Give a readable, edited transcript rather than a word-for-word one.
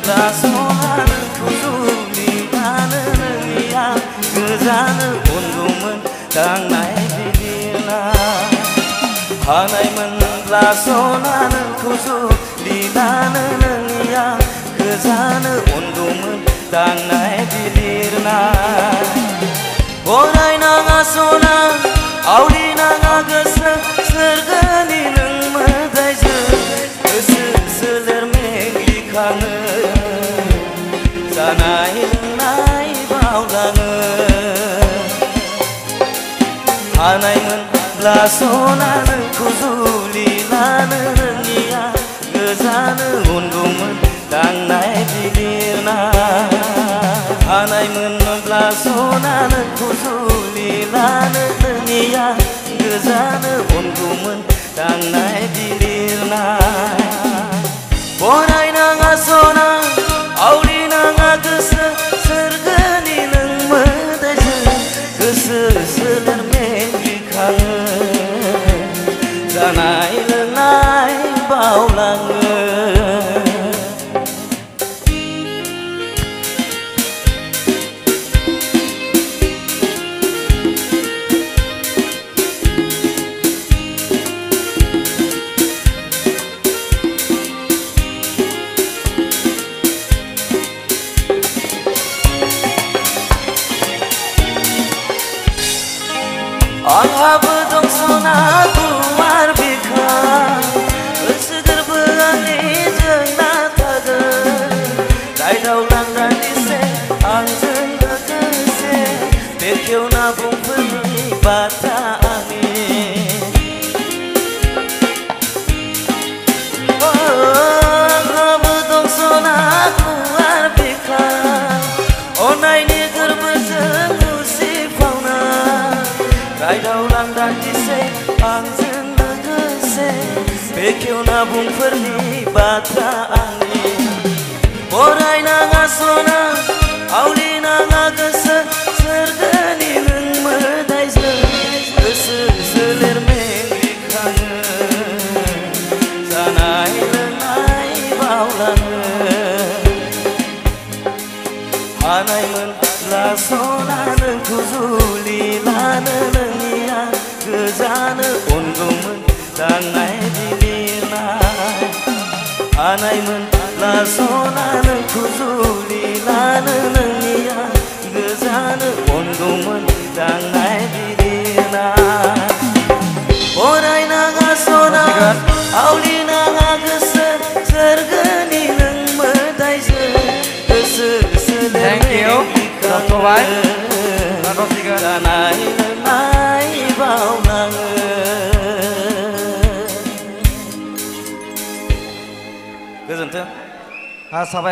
라소나는 구슬이 나는 의야 그자는 온구문 당나의 비비나 하나임은 라소나는 구슬이 나는 의야 그자는 온구문 당나의 비비나 오라이 나가소나 아우리 나가거서 설거니는 뭐다이즈 슬슬레르맹리카는 사나이는 나이 바우라는 하나임은 라소나는 구슬이 나는 니야 그자는 온구문 당나의 비비나 하나임은 라소나는 구슬이 나는 니야 그자는 온구문 당나의 비비나 보라이 나가소나 아우리 나가그서 설거니는 뭐다지 그 스슬레르맹리카는 사나이는 나이 바울랑은 Alhabdong sona tuar bika Seger beani jeng nataga Dai dau lang dan dise ang jeng kekese Bekiau nabung pergi bata angin Alhabdong sona tuar bika Onai ni gerbejeng musik fauna Dai dau lang dan dise ang jeng kekese Bekiau nabung pergi bata angin Borai nagasona auli nagagasa serganining medaize keselermenglikangen sanai lenai baulangen hanaimen lasonanen kuzuli lanen iya gezane ongumen tanai dilina hanaimen lasonanen kuzuli lanen iya gezane ongumen tanai dilina orai nagasona auli nagagasa serganining medaize Thank you. Dr. White. Sanai lenai baulangen. Goजोन्थों. Sabai